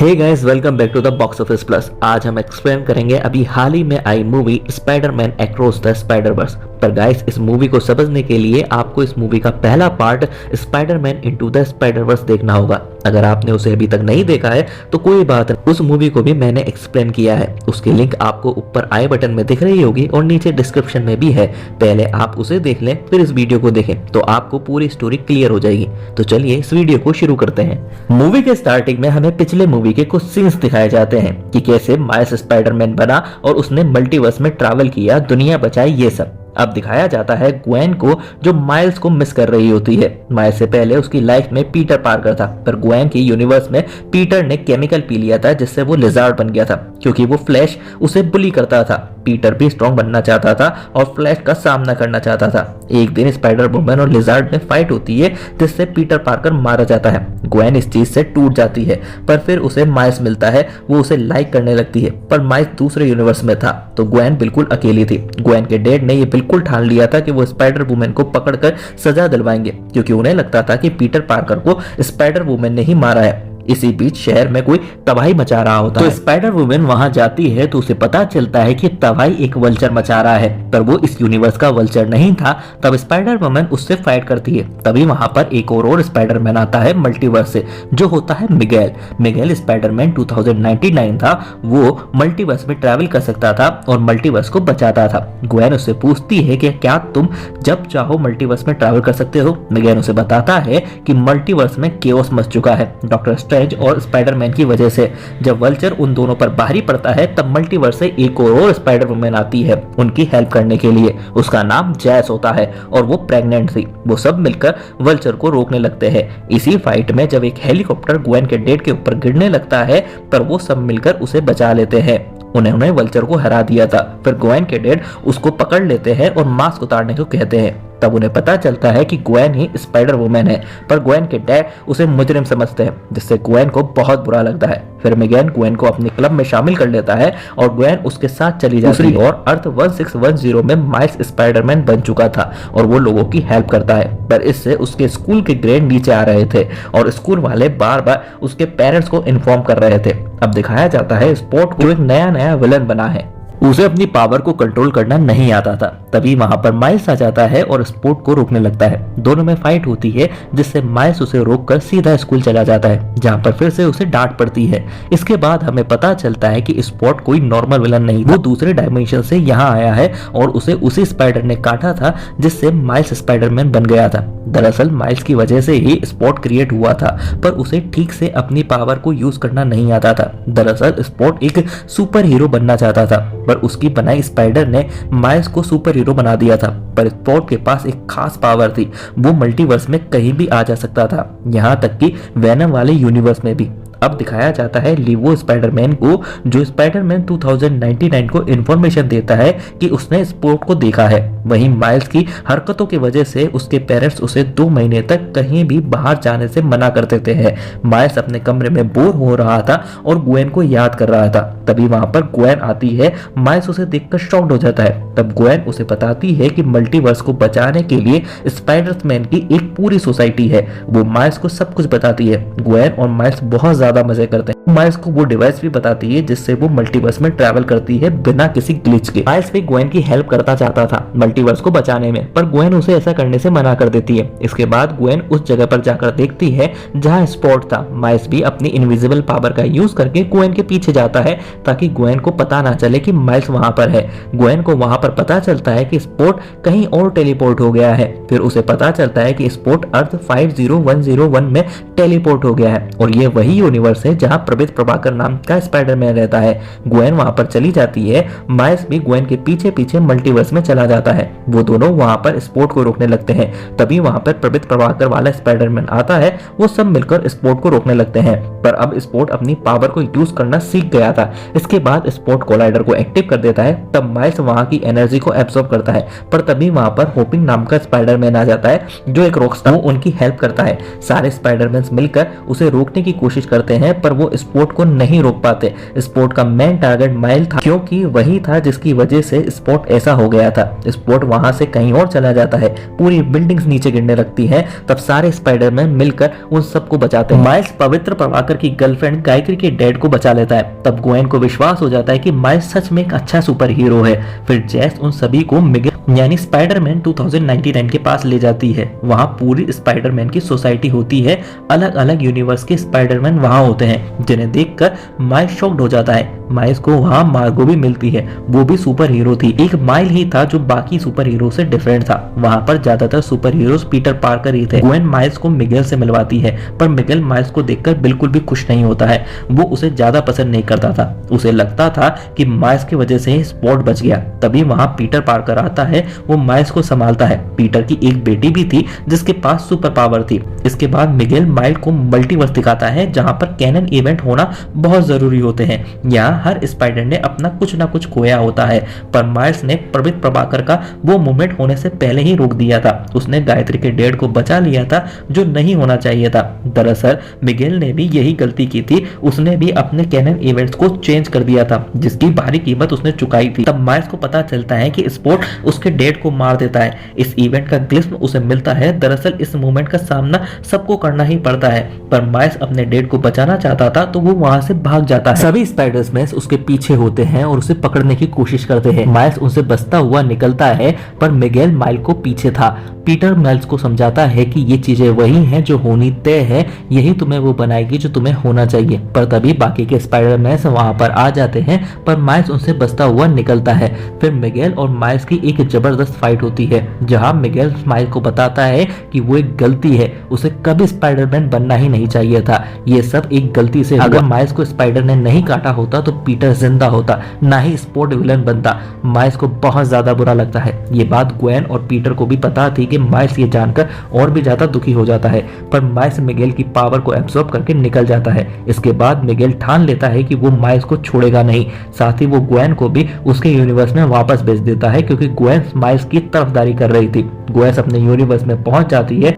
Hey guys, welcome back to the box office plus. आज हम explain करेंगे अभी हाल ही में आई movie Spiderman across the Spiderverse. पर गाइस, इस मूवी को समझने के लिए आपको इस मूवी का पहला part Spiderman into the Spiderverse देखना होगा। अगर आपने उसे अभी तक नहीं देखा है तो कोई बात नहीं, उस मूवी को भी मैंने एक्सप्लेन किया है। उसकी लिंक आपको ऊपर आई बटन में दिख रही होगी और नीचे डिस्क्रिप्शन में भी है। पहले आप उसे देख लें, फिर इस वीडियो को देखें तो आपको पूरी स्टोरी क्लियर हो जाएगी। तो चलिए इस वीडियो को शुरू करते हैं। मूवी के स्टार्टिंग में हमें पिछले मूवी के कुछ सीन्स दिखाए जाते हैं कि कैसे माइल्स स्पाइडरमैन बना और उसने मल्टीवर्स में ट्रैवल किया, दुनिया बचाई, ये सब। अब दिखाया जाता है ग्वेन को, जो माइल्स को मिस कर रही होती है। माइल्स से पहले उसकी लाइफ में पीटर पार्कर था, पर ग्वेन की यूनिवर्स में पीटर ने केमिकल पी लिया था जिससे वो लिजार्ड बन गया था, क्योंकि वो फ्लैश उसे बुली करता था। पीटर भी स्ट्रॉन्ग बनना चाहता था और फ्लैश का सामना करना चाहता था। एक दिन स्पाइडर वुमन और लिजार्ड में फाइट होती है जिससे पीटर पार्कर मारा जाता है। ग्वेन इस चीज से टूट जाती है, पर फिर उसे माइल्स मिलता है। वो उसे लाइक करने लगती है, पर माइल्स दूसरे यूनिवर्स में था तो ग्वेन बिल्कुल अकेली थी। ग्वेन के डैड ने ये बिल्कुल ठान लिया था कि वो स्पाइडर वुमन को पकड़कर सजा दिलवाएंगे, क्योंकि उन्हें लगता था कि पीटर पार्कर को स्पाइडर वुमन ने ही मारा है। इसी बीच शहर में कोई तबाही मचा रहा होता है। स्पाइडर वुमन वहां जाती है तो उसे पता चलता है कि तबाही एक वल्चर मचा रहा है, पर वो इस यूनिवर्स का वल्चर नहीं था। तब स्पाइडर वुमन उससे फाइट करती है। तभी वहां पर एक और स्पाइडरमैन आता है मल्टीवर्स से, जो होता है मिगेल। मिगेल स्पाइडरमैन 2099 था। वो मल्टीवर्स में ट्रैवल कर सकता था और मल्टीवर्स को बचाता था। ग्वेन उससे पूछती है कि क्या तुम जब चाहो मल्टीवर्स में ट्रैवल कर सकते हो। मिगेल उसे बताता है कि मल्टीवर्स में केओस मच चुका है डॉक्टर और स्पाइडरमैन की वजह से। जब वल्चर उन दोनों पर भारी पड़ता है तब मल्टीवर्स से एक और स्पाइडर वुमन आती है उनकी हेल्प करने के लिए। उसका नाम जैस होता है और वो प्रेग्नेंट थी। वो सब मिलकर वल्चर को रोकने लगते हैं। इसी फाइट में जब एक हेलीकॉप्टर ग्वेन के डैड के ऊपर गिरने लगता है, पर वो सब मिलकर उसे बचा लेते हैं। उन्होंने वल्चर को हरा दिया था। फिर ग्वेन के डैड उसको पकड़ लेते हैं और मास्क उतारने को कहते हैं। तब उन्हें पता चलता है कि ग्वेन ही स्पाइडर वुमन है, पर ग्वेन के डैड उसे मुजरिम समझते हैं, जिससे ग्वेन को बहुत बुरा लगता है। फिर मिगेल ग्वेन को अपने क्लब में शामिल कर लेता है और ग्वेन उसके साथ चली जाती है। और अर्थ 1610 में माइल्स स्पाइडरमैन बन चुका था और वो लोगों की हेल्प करता है, पर इससे उसके स्कूल के ग्रेड नीचे आ रहे थे और स्कूल वाले बार बार उसके पेरेंट्स को इन्फॉर्म कर रहे थे। अब दिखाया जाता है स्पॉट को एक नया विलन बना है। उसे अपनी पावर को कंट्रोल करना नहीं आता था। तभी वहां पर माइल्स आ जाता है और स्पोर्ट को रोकने लगता है। दोनों में फाइट होती है जिससे माइल्स उसे रोककर सीधा स्कूल चला जाता है, जहां पर फिर से उसे डांट पड़ती है। इसके बाद हमें पता चलता है कि स्पॉट कोई नॉर्मल विलन नहीं, वो दूसरे डायमेंशन से यहाँ आया है और उसे उसी स्पाइडर ने काटा था जिससे माइल्स स्पाइडरमैन बन गया था। दरअसल माइल्स की वजह से ही स्पॉट क्रिएट हुआ था, पर उसे ठीक से अपनी पावर को यूज करना नहीं आता था। दरअसल स्पॉट एक सुपर हीरो बनना चाहता था, पर उसकी बनाई स्पाइडर ने माइल्स को सुपर हीरो बना दिया था। पर स्पॉट के पास एक खास पावर थी, वो मल्टीवर्स में कहीं भी आ जा सकता था, यहाँ तक कि वेनम वाले यूनिवर्स में भी। अब दिखाया जाता है लीवो स्पाइडरमैन को, जो स्पाइडरमैन 2099 को इन्फॉर्मेशन देता है कि उसने स्पॉट को देखा है। वहीं माइल्स की हरकतों की वजह से उसके पेरेंट्स उसे 2 महीने तक कहीं भी बाहर जाने से मना कर देते हैं। माइल्स अपने कमरे में बोर हो रहा था और ग्वेन को याद कर रहा था। तभी वहां पर ग्वेन आती है। माइल्स उसे देखकर शॉक्ड हो जाता है। तब ग्वेन उसे बताती है कि मल्टीवर्स को बचाने के लिए स्पाइडरमैन की एक पूरी सोसाइटी है। वो माइल्स को सब कुछ बताती है। ग्वेन और माइल्स बहुत ज्यादा मजे करते हैं। माइल्स को वो डिवाइस भी बताती है जिससे वो मल्टीवर्स में ट्रैवल करती है बिना किसी ग्लिच के। माइल्स भी ग्वेन की हेल्प करना चाहता था मल्टीवर्स को बचाने में, पर ग्वेन उसे ऐसा करने से मना कर देती है। इसके बाद ग्वेन उस जगह पर जाकर देखती है जहां स्पॉट था। माइल्स भी अपनी इनविजिबल पावर का यूज करके ग्वेन के पीछे जाता है ताकि ग्वेन को पता ना चले कि माइल्स वहां पर है। ग्वेन को वहां पर पता चलता है कि स्पॉट कहीं और टेलीपोर्ट हो गया है। फिर उसे पता चलता है कि स्पॉट अर्थ 50101 में टेलीपोर्ट हो गया है और ये वही यूनिवर्स है जहां प्रबित प्रभाकर नाम का स्पाइडरमैन रहता है। ग्वेन वहां पर चली जाती है। माइल्स भी ग्वेन के पीछे पीछे मल्टीवर्स में चला जाता है। वो दोनों वहां पर स्पॉट को रोकने लगते हैं। तभी वहां पर प्रबित प्रभाकर वाला स्पाइडरमैन आता है। वो सब मिलकर स्पॉट को रोकने लगते हैं, पर अब स्पॉट अपनी पावर को यूज करना सीख गया था। इसके बाद स्पॉट कोलाइडर को एक्टिव कर देता है। तब माइल्स वहां की एनर्जी को एब्सॉर्ब करता है, पर तभी वहां पर होपिंग नाम का स्पाइडरमैन आ जाता है, जो एक रॉकस्टार। वो उनकी हेल्प करता है। सारे स्पाइडरमैन मिलकर उसे रोकने की कोशिश करते करते हैं, पर वो स्पोर्ट को नहीं रोक पाते। स्पोर्ट का मेन टारगेट माइल था, क्योंकि वही था जिसकी वजह से स्पोर्ट ऐसा हो गया था। स्पोर्ट वहां से कहीं और चला जाता है, पूरी बिल्डिंग्स नीचे गिरने लगती है। तब सारे स्पाइडरमैन मिलकर उन सबको बचाते हैं। माइल्स पवित्र प्रभाकर की गर्लफ्रेंड गायत्री के डैड को बचा लेता है। तब ग्वेन को विश्वास हो जाता है कि माइल्स सच में एक अच्छा सुपर हीरो है। फिर जेस उन सभी को मिगेल यानी स्पाइडरमैन 2099 के पास ले जाती है। वहां पूरी स्पाइडरमैन की सोसाइटी होती है। अलग अलग यूनिवर्स के स्पाइडरमैन वहां होते हैं, जिन्हें देखकर माइल्स शॉक्ड हो जाता है। माइल्स को वहां मार्गो भी मिलती है, वो भी सुपर हीरो थी। एक माइल ही था जो बाकी सुपर हीरो से डिफरेंट था। वहां पर ज्यादातर सुपर हीरोज पीटर पार्कर ही थे। ग्वेन माइल्स को मिगेल से मिलवाती है, पर मिगेल माइल्स को देखकर बिल्कुल भी खुश नहीं होता है। वो उसे ज्यादा पसंद नहीं करता था। उसे लगता था कि माइल्स की वजह से ही स्पॉट बच गया। तभी वहां पीटर पार्कर आता है, वो माइल्स को संभालता है। पीटर की एक बेटी भी थी जिसके पास सुपर पावर थी। इसके बाद मिगेल माइल्स को मल्टीवर्स दिखाता है, जहां पर कैनन इवेंट होना बहुत जरूरी होते हैं। यहाँ हर स्पाइडर ने अपना कुछ ना कुछ खोया होता है, पर माइल्स ने पवित्र प्रभाकर का वो मोमेंट होने से पहले ही रोक दिया था। उसने गायत्री के डैड को बचा लिया था, जो नहीं होना चाहिए था। दरअसल मिगेल ने भी यही गलती की थी। उसने भी अपने कैनन इवेंट्स को चेंज कर दिया था, जिसकी भारी कीमत उसने चुकाई थी। तब माइल्स को पता चलता है कि स्पॉट उसके डैड को मार देता है। इस इवेंट का ग्लिम्स उसे मिलता है। दरअसल इस मोमेंट का सामना सबको करना ही पड़ता है, पर माइल्स अपने डैड को बचाना चाहता था, तो वो वहां से भाग जाता है। सभी स्पाइडरमैन उसके पीछे होते हैं और उसे पकड़ने की कोशिश करते हैं। माइल्स उनसे बचता हुआ निकलता है, पर मिगेल माइल को पीछे था। पीटर माइल्स को समझाता है कि ये चीजें वही हैं जो होनी तय है, यही तुम्हें वो बनाएगी जो तुम्हें होना चाहिए। पर तभी बाकी के स्पाइडरमैन वहां पर आ जाते हैं, पर माइल्स उनसे बचता हुआ निकलता है। फिर मिगेल और माइल्स की एक जबरदस्त फाइट होती है, जहां मिगेल माइल्स को बताता है कि वो एक गलती है, उसे कभी स्पाइडरमैन बनना ही नहीं चाहिए था। ये सब एक गलती से, अगर माइल्स को स्पाइडर ने नहीं काटा होता तो पीटर जिंदा होता, ना ही स्पॉट विलन बनता। माइल्स को बहुत ज्यादा बुरा लगता है। ये बात ग्वेन और पीटर को भी पता थी कि माइल्स ये जानकर और भी ज्यादा दुखी हो जाता है, पर माइल्स मिगेल की पावर को एब्सॉर्ब करके निकल जाता है। इसके बाद मिगेल ठान लेता है कि वो माइल्स को छोड़ेगा नहीं। साथ ही वो ग्वेन को भी उसके यूनिवर्स में वापस भेज देता है, क्योंकि ग्वेन माइल्स की तरफदारी कर रही थी। ग्वेन अपने यूनिवर्स में पहुंच जाती है,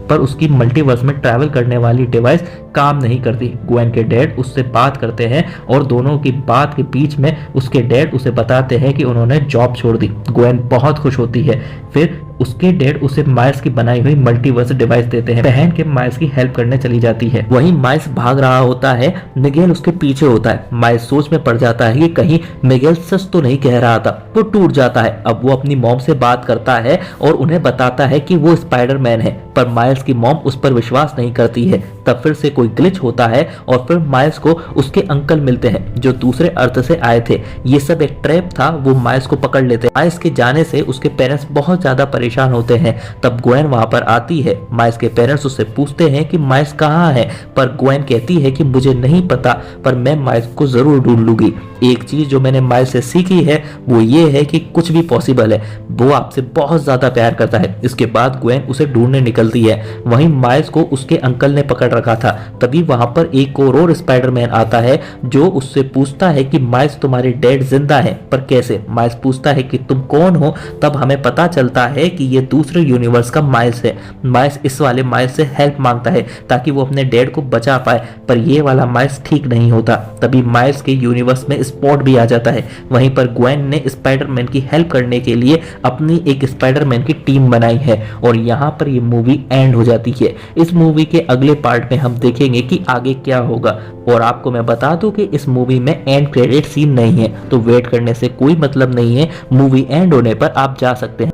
पर उसकी मल्टीवर्स में ट्रैवल करने वाली डिवाइस काम नहीं करती। ग्वेन के डैड उससे बात करते हैं और दोनों की बात के बीच में उसके डैड उसे बताते हैं कि उन्होंने जॉब छोड़ दी। ग्वेन बहुत खुश होती है। फिर उसके डैड उसे माइल्स की बनाई हुई मल्टीवर्स डिवाइस देते हैं। पहन के माइल्स की हेल्प करने चली जाती है। वहीं माइल्स भाग रहा होता है, मिगेल उसके पीछे होता है। माइल्स सोच में पड़ जाता है कि कहीं मिगेल सच तो नहीं कह रहा था। वो टूट जाता है। अब वो अपनी मॉम से बात करता है और उन्हें बताता है कि वो स्पाइडरमैन है, पर माइल्स की मॉम उस पर विश्वास नहीं करती है। तब फिर से कोई ग्लिच होता है और फिर माइल्स को उसके अंकल मिलते हैं, जो दूसरे अर्थ से आए थे। ये सब एक ट्रैप था। वो माइल्स को पकड़ लेते हैं। माइल्स के जाने से उसके पेरेंट्स बहुत ज्यादा परेशान होते हैं। तब ग्वेन वहां पर आती है। माइल्स के पेरेंट्स उससे पूछते हैं कि माइल्स कहाँ है, पर ग्वेन कहती है कि मुझे नहीं पता, पर मैं माइल्स को जरूर ढूंढ लूंगी। एक चीज जो मैंने माइल्स से सीखी है वो ये है कि कुछ भी पॉसिबल है। वो आपसे बहुत ज्यादा प्यार करता है। इसके बाद ग्वेन उसे ढूंढने निकलती है। वहीं माइल्स को उसके अंकल ने पकड़ रखा था। तभी वहां पर एक और स्पाइडरमैन आता है, जो उससे पूछता है कि माइल्स तुम्हारे डैड जिंदा है, पर कैसे? माइल्स पूछता है कि तुम कौन हो? तब हमें पता चलता है कि ये दूसरे यूनिवर्स का माइल्स है। माइल्स इस वाले माइल्स से हेल्प मांगता है ताकि वो अपने डैड को बचा पाए, पर ये वाला माइल्स ठीक नहीं होता। तभी माइल्स के यूनिवर्स में स्पॉट भी आ जाता है। वहीं पर ग्वेन ने स्पाइडरमैन की हेल्प करने के लिए अपनी एक स्पाइडरमैन की टीम बनाई है और यहाँ पर ये मूवी एंड हो जाती है। इस मूवी के अगले पार्ट में हम देखेंगे कि आगे क्या होगा। और आपको मैं बता दूं कि इस मूवी में एंड क्रेडिट सीन नहीं है, तो वेट करने से कोई मतलब नहीं है। मूवी एंड होने पर आप जा सकते हैं।